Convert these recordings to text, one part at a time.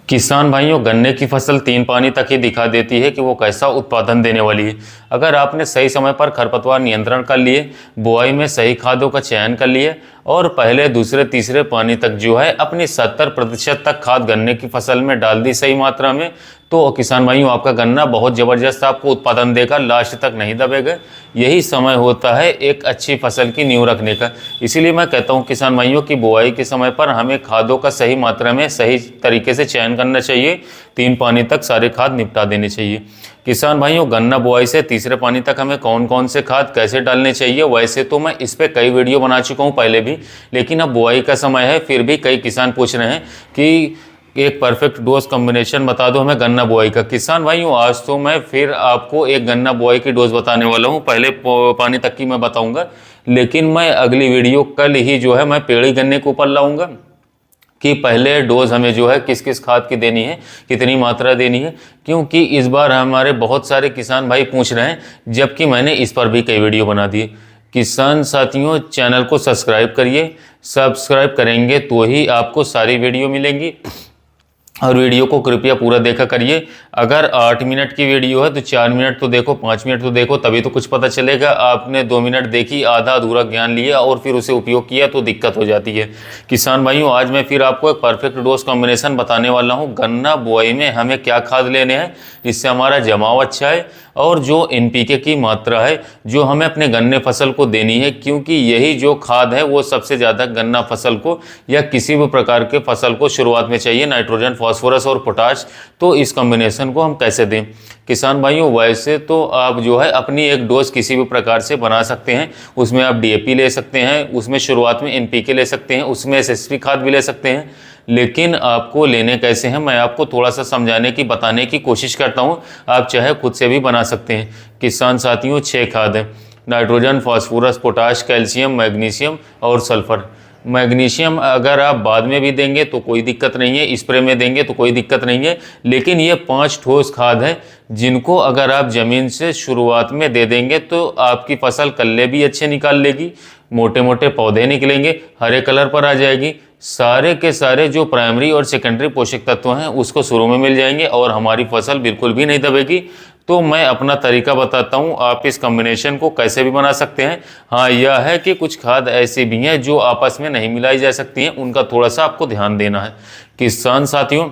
किसान भाइयों, गन्ने की फसल 3 पानी तक ही दिखा देती है कि वो कैसा उत्पादन देने वाली है। अगर आपने सही समय पर खरपतवार नियंत्रण कर लिए, बुआई में सही खादों का चयन कर लिए और पहले दूसरे तीसरे पानी तक जो है अपनी 70% तक खाद गन्ने की फसल में डाल दी सही मात्रा में, तो किसान भाइयों आपका गन्ना बहुत ज़बरदस्त आपको उत्पादन देगा, लास्ट तक नहीं दबेगा। यही समय होता है एक अच्छी फसल की नींव रखने का। इसीलिए मैं कहता हूँ किसान भाइयों की बुआई के समय पर हमें खादों का सही मात्रा में सही तरीके से चयन करना चाहिए। 3 पानी तक सारे खाद निपटा देने चाहिए। किसान भाइयों, गन्ना बुआई से तीसरे पानी तक हमें कौन कौन से खाद कैसे डालने चाहिए, वैसे तो मैं इस पर कई वीडियो बना चुका हूँ पहले भी, लेकिन अब बुआई का समय है, फिर भी कई किसान पूछ रहे हैं कि एक परफेक्ट डोज कॉम्बिनेशन बता दो हमें गन्ना बुआई का। किसान भाइयों, आज तो मैं फिर आपको एक गन्ना बुआई की डोज बताने वाला हूँ। पहले पानी तक की मैं बताऊंगा, लेकिन मैं अगली वीडियो कल ही जो है मैं पेड़ी गन्ने के ऊपर लाऊंगा कि पहले डोज हमें जो है किस किस खाद की देनी है, कितनी मात्रा देनी है, क्योंकि इस बार हमारे बहुत सारे किसान भाई पूछ रहे हैं, जबकि मैंने इस पर भी कई वीडियो बना दिए। किसान साथियों, चैनल को सब्सक्राइब करिए। सब्सक्राइब करेंगे तो ही आपको सारी वीडियो मिलेंगी, और वीडियो को कृपया पूरा देखा करिए। अगर 8 मिनट की वीडियो है तो 4 मिनट तो देखो, 5 मिनट तो देखो, तभी तो कुछ पता चलेगा। आपने 2 मिनट देखी, आधा अधूरा ज्ञान लिया और फिर उसे उपयोग किया तो दिक्कत हो जाती है। किसान भाइयों, आज मैं फिर आपको एक परफेक्ट डोज कॉम्बिनेशन बताने वाला हूँ। गन्ना बुआई में हमें क्या खाद लेने हैं जिससे हमारा जमाव अच्छा है, और जो NPK की मात्रा है जो हमें अपने गन्ने फसल को देनी है, क्योंकि यही जो खाद है वो सबसे ज़्यादा गन्ना फसल को या किसी भी प्रकार के फसल को शुरुआत में चाहिए, नाइट्रोजन, फास्फोरस और पोटाश। तो इस कॉम्बिनेशन को हम कैसे दें किसान भाइयों? वैसे तो आप जो है अपनी एक डोज किसी भी प्रकार से बना सकते हैं। उसमें आप DAP ले सकते हैं, उसमें शुरुआत में NPK ले सकते हैं, उसमें SSP खाद भी ले सकते हैं, लेकिन आपको लेने कैसे हैं मैं आपको थोड़ा सा समझाने की, बताने की कोशिश करता हूं। आप चाहे खुद से भी बना सकते हैं। किसान साथियों, 6 खाद है: nitrogen, phosphorus, potash, calcium, magnesium और सल्फर। मैग्नीशियम अगर आप बाद में भी देंगे तो कोई दिक्कत नहीं है, स्प्रे में देंगे तो कोई दिक्कत नहीं है, लेकिन ये 5 ठोस खाद है जिनको अगर आप ज़मीन से शुरुआत में दे देंगे तो आपकी फसल कल्ले भी अच्छे निकाल लेगी, मोटे मोटे पौधे निकलेंगे, हरे कलर पर आ जाएगी, सारे के सारे जो प्राइमरी और सेकेंडरी पोषक तत्व हैं उसको शुरू में मिल जाएंगे और हमारी फसल बिल्कुल भी नहीं दबेगी। तो मैं अपना तरीका बताता हूँ, आप इस कॉम्बिनेशन को कैसे भी बना सकते हैं। हाँ, यह है कि कुछ खाद ऐसी भी हैं जो आपस में नहीं मिलाई जा सकती हैं, उनका थोड़ा सा आपको ध्यान देना है। किसान साथियों,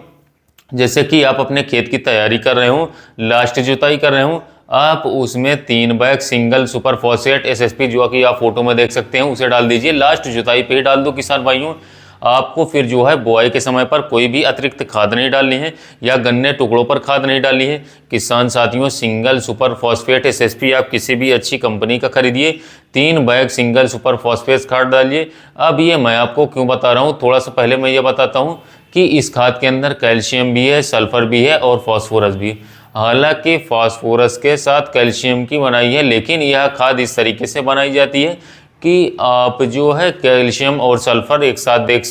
जैसे कि आप अपने खेत की तैयारी कर रहे हो, लास्ट जुताई कर रहे हो, आप उसमें 3 bag single super phosphate SSP जो कि आप फोटो में देख सकते हैं उसे डाल दीजिए। लास्ट जुताई पे ही डाल दो किसान भाइयों। आपको फिर जो है बुआई के समय पर कोई भी अतिरिक्त खाद नहीं डालनी है या गन्ने टुकड़ों पर खाद नहीं डालनी है। किसान साथियों, सिंगल सुपर फॉस्फेट SSP आप किसी भी अच्छी कंपनी का खरीदिए, 3 बैग सिंगल सुपर फॉस्फेट खाद डालिए। अब ये मैं आपको क्यों बता रहा हूँ, थोड़ा सा पहले मैं ये बताता हूँ कि इस खाद के अंदर कैल्शियम भी है, सल्फर भी है और फास्फोरस भी है। हालांकि फास्फोरस के साथ कैल्शियम की बनाई है, लेकिन यह खाद इस तरीके से बनाई जाती है कि आप जो है कैल्शियम और सल्फर एक साथ देख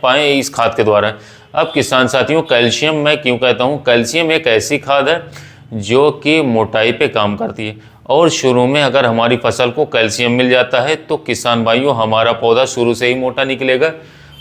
पाएँ इस खाद के द्वारा। अब किसान साथियों, कैल्शियम मैं क्यों कहता हूँ? कैल्शियम एक ऐसी खाद है जो कि मोटाई पे काम करती है, और शुरू में अगर हमारी फसल को कैल्शियम मिल जाता है तो किसान भाइयों हमारा पौधा शुरू से ही मोटा निकलेगा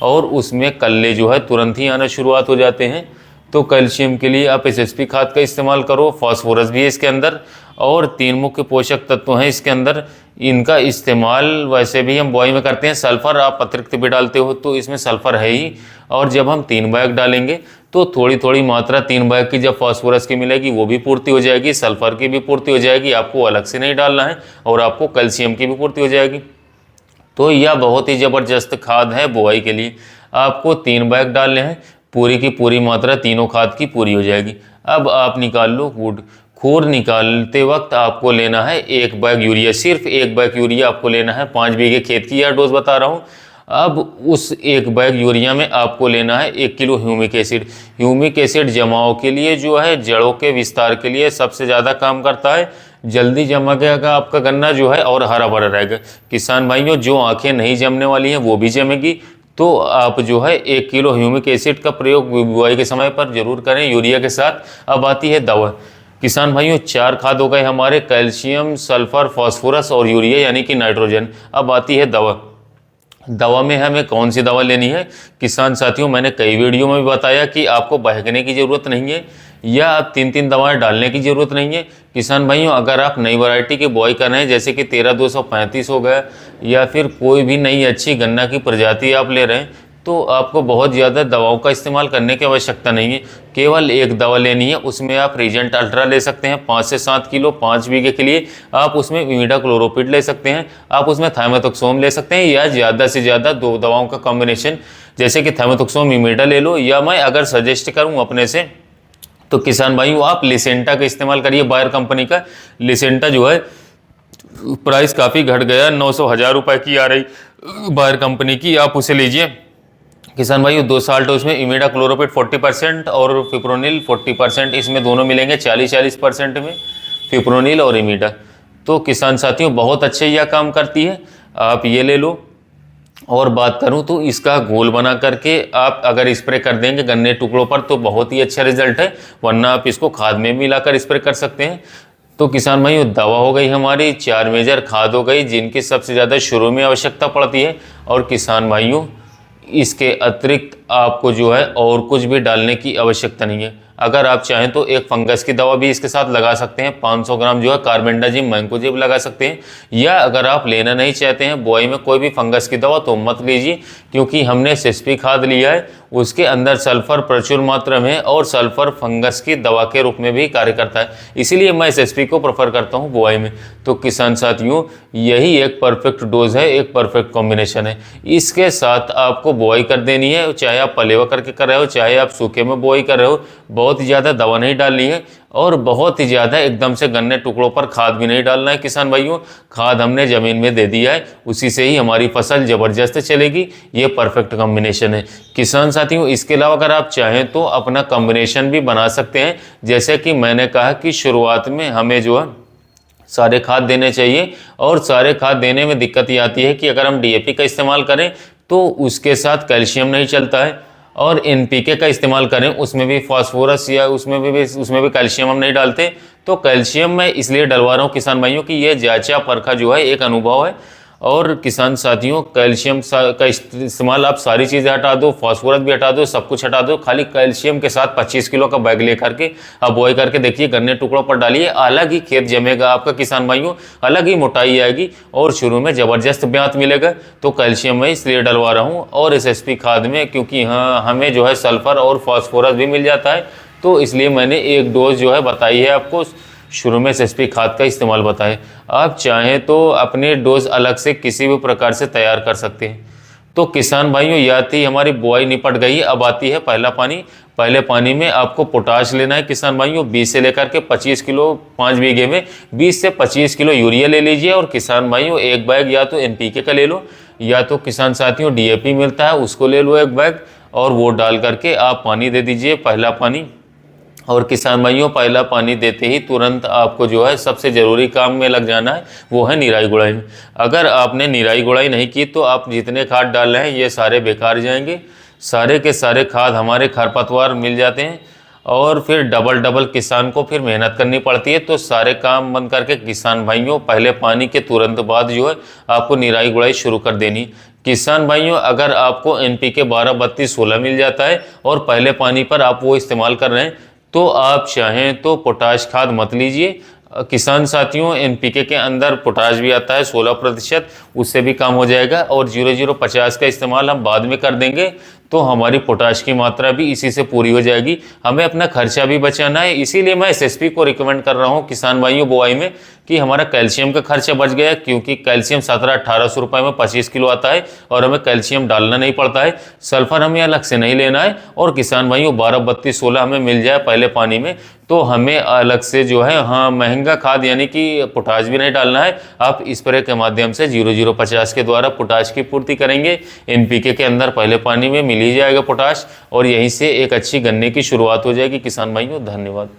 और उसमें कल्ले जो है तुरंत ही आना शुरुआत हो जाते हैं। तो कैल्शियम के लिए आप SSP खाद का इस्तेमाल करो। फास्फोरस भी है इसके अंदर, और 3 मुख्य पोषक तत्व हैं इसके अंदर, इनका इस्तेमाल वैसे भी हम बुआई में करते हैं। सल्फर आप अतिरिक्त भी डालते हो तो इसमें सल्फर है ही, और जब हम 3 बैग डालेंगे तो थोड़ी थोड़ी मात्रा 3 बैग की जब फास्फोरस की मिलेगी वो भी पूर्ति हो जाएगी, सल्फर की भी पूर्ति हो जाएगी, आपको अलग से नहीं डालना है, और आपको कैल्शियम की भी पूर्ति हो जाएगी। तो यह बहुत ही ज़बरदस्त खाद है बुआई के लिए। आपको 3 बैग डालने हैं, पूरी की पूरी मात्रा तीनों खाद की पूरी हो जाएगी। अब आप निकाल लो खूर। खूर निकालते वक्त आपको लेना है 1 बैग यूरिया, सिर्फ 1 बैग यूरिया आपको लेना है। 5 बीघे खेत की यह डोज बता रहा हूँ। अब उस 1 बैग यूरिया में आपको लेना है 1 kilo humic acid. Humic acid जमाव के लिए जो है, जड़ों के विस्तार के लिए सबसे ज़्यादा काम करता है। जल्दी जमेगा आपका गन्ना जो है और हरा भरा रहेगा। किसान भाइयों, जो आंखें नहीं जमने वाली हैं वो भी जमेगी। तो आप जो है 1 किलो ह्यूमिक एसिड का प्रयोग बुआई के समय पर जरूर करें यूरिया के साथ। अब आती है दवा। किसान भाइयों, 4 खाद हो गए हमारे: कैल्शियम, सल्फर, फास्फोरस और यूरिया यानी कि नाइट्रोजन। अब आती है दवा। दवा में हमें कौन सी दवा लेनी है किसान साथियों, मैंने कई वीडियो में भी बताया कि आपको बहकने की ज़रूरत नहीं है या आप 3-3 दवाएं डालने की ज़रूरत नहीं है। किसान भाइयों, अगर आप नई वैरायटी की बुआई कर रहे हैं जैसे कि 13235 हो गया या फिर कोई भी नई अच्छी गन्ना की प्रजाति आप ले रहे हैं, तो आपको बहुत ज़्यादा दवाओं का इस्तेमाल करने की आवश्यकता नहीं है। केवल एक दवा लेनी है, उसमें आप रीजेंट अल्ट्रा ले सकते हैं 5 से 7 किलो 5 बीघे के लिए। आप उसमें इमिडाक्लोरोपिड ले सकते हैं, आप उसमें थाइमेथॉक्सोम ले सकते हैं, या ज़्यादा से ज़्यादा 2 दवाओं का कॉम्बिनेशन जैसे कि थाइमेथॉक्सोम इमिडा ले लो, या मैं अगर सजेस्ट करूँ अपने से तो किसान भाइयों आप लिसेंटा का इस्तेमाल करिए। बायर कंपनी का लिसेंटा जो है प्राइस काफ़ी घट गया, 900,000 रुपये की आ रही बायर कंपनी की, आप उसे लीजिए। किसान भाइयों 2 साल तो इसमें इमिडाक्लोरोपिड 40% और फिप्रोनिल 40%, इसमें दोनों मिलेंगे 40-40% में, फिप्रोनिल और इमिडा। तो किसान साथियों बहुत अच्छे यह काम करती है, आप ये ले लो। और बात करूं तो इसका घोल बना करके आप अगर स्प्रे कर देंगे गन्ने टुकड़ों पर तो बहुत ही अच्छा रिजल्ट है, वरना आप इसको खाद में मिलाकर स्प्रे कर सकते हैं। तो किसान भाइयों दवा हो गई हमारी, 4 मेजर खाद हो गई जिनकी सबसे ज़्यादा शुरू में आवश्यकता पड़ती है। और किसान भाइयों इसके अतिरिक्त आपको जो है और कुछ भी डालने की आवश्यकता नहीं है। अगर आप चाहें तो एक फंगस की दवा भी इसके साथ लगा सकते हैं, 500 ग्राम जो है कार्बेंडाजिम मैंकोजेब लगा सकते हैं। या अगर आप लेना नहीं चाहते हैं बुआई में कोई भी फंगस की दवा तो मत लीजिए, क्योंकि हमने एसएसपी खाद लिया है, उसके अंदर सल्फर प्रचुर मात्रा में और सल्फर फंगस की दवा के रूप में भी कार्य करता है, इसीलिए मैं एसएसपी को प्रेफर करता हूँ बुआई में। तो किसान साथियों यही एक परफेक्ट डोज है, एक परफेक्ट कॉम्बिनेशन है। इसके साथ आपको बुआई कर देनी है, चाहे आप पलेवा करके कर रहे हो चाहे आप सूखे में बुआई कर रहे हो। बहुत ही ज़्यादा दवा नहीं डालनी है और बहुत ही ज़्यादा एकदम से गन्ने टुकड़ों पर खाद भी नहीं डालना है। किसान भाइयों खाद हमने ज़मीन में दे दिया है, उसी से ही हमारी फसल ज़बरदस्त चलेगी। ये परफेक्ट कॉम्बिनेशन है किसान साथियों। इसके अलावा अगर आप चाहें तो अपना कॉम्बिनेशन भी बना सकते हैं, जैसे कि मैंने कहा कि शुरुआत में हमें जो है सारे खाद देने चाहिए, और सारे खाद देने में दिक्कत ये आती है कि अगर हम डीएपी का इस्तेमाल करें तो उसके साथ कैल्शियम नहीं चलता है, और एनपीके का इस्तेमाल करें उसमें भी फास्फोरस या उसमें भी कैल्शियम हम नहीं डालते। तो कैल्शियम मैं इसलिए डलवा रहा हूँ किसान भाइयों की ये जांचा परखा जो है एक अनुभव है। और किसान साथियों कैल्शियम का इस्तेमाल आप सारी चीज़ें हटा दो, फास्फोरस भी हटा दो, सब कुछ हटा दो, खाली कैल्शियम के साथ 25 किलो का बैग ले करके आप बॉय करके देखिए, गन्ने टुकड़ों पर डालिए, अलग ही खेत जमेगा आपका किसान भाइयों, अलग ही मोटाई आएगी और शुरू में ज़बरदस्त ब्यात मिलेगा। तो कैल्शियम मैं इसलिए डलवा रहा हूँ और एसएसपी खाद में, क्योंकि हाँ हमें जो है सल्फर और फास्फोरस भी मिल जाता है, तो इसलिए मैंने एक डोज जो है बताई है आपको, शुरू में एसएसपी खाद का इस्तेमाल बताएं। आप चाहें तो अपने डोज अलग से किसी भी प्रकार से तैयार कर सकते हैं। तो किसान भाइयों या थी हमारी बुआई निपट गई, अब आती है पहला पानी। पहले पानी में आपको पोटाश लेना है किसान भाइयों, 20 से लेकर के 25 किलो 5 बीघे में 20 से 25 किलो यूरिया ले लीजिए। और किसान भाइयों एक बैग या तो एनपीके का ले लो, या तो किसान साथियों डीएपी मिलता है उसको ले लो एक बैग, और वो डाल करके आप पानी दे दीजिए पहला पानी। और किसान भाइयों पहला पानी देते ही तुरंत आपको जो है सबसे ज़रूरी काम में लग जाना है, वो है निराई गुड़ाई में। अगर आपने निराई गुड़ाई नहीं की तो आप जितने खाद डाल रहे हैं ये सारे बेकार जाएंगे। सारे के सारे खाद हमारे खरपतवार मिल जाते हैं और फिर डबल किसान को फिर मेहनत करनी पड़ती है। तो सारे काम बंद करके किसान भाइयों पहले पानी के तुरंत बाद जो है आपको निराई गुड़ाई शुरू कर देनी। किसान भाइयों अगर आपको एनपीके 12-32-16 मिल जाता है और पहले पानी पर आप वो इस्तेमाल कर रहे हैं तो आप चाहें तो पोटाश खाद मत लीजिए। किसान साथियों एनपीके के अंदर पोटाश भी आता है 16%, उससे भी काम हो जाएगा। और 0050 का इस्तेमाल हम बाद में कर देंगे तो हमारी पोटाश की मात्रा भी इसी से पूरी हो जाएगी। हमें अपना खर्चा भी बचाना है, इसीलिए मैं एसएसपी को रिकमेंड कर रहा हूँ किसान भाइयों बुआई में, कि हमारा कैल्शियम का खर्चा बच गया, क्योंकि कैल्शियम 1700-1800 रुपये में 25 किलो आता है और हमें कैल्शियम डालना नहीं पड़ता है। सल्फर हमें अलग से नहीं लेना है। और किसान भाइयों 12-32-16 हमें मिल जाए पहले पानी में तो हमें अलग से जो है हाँ महंगा खाद यानी कि पोटाश भी नहीं डालना है। आप स्प्रे के माध्यम से 0050 के द्वारा पोटाश की पूर्ति करेंगे। एनपीके के अंदर पहले पानी में मिल ही जाएगा पोटाश और यहीं से एक अच्छी गन्ने की शुरुआत हो जाएगी। किसान भाइयों धन्यवाद।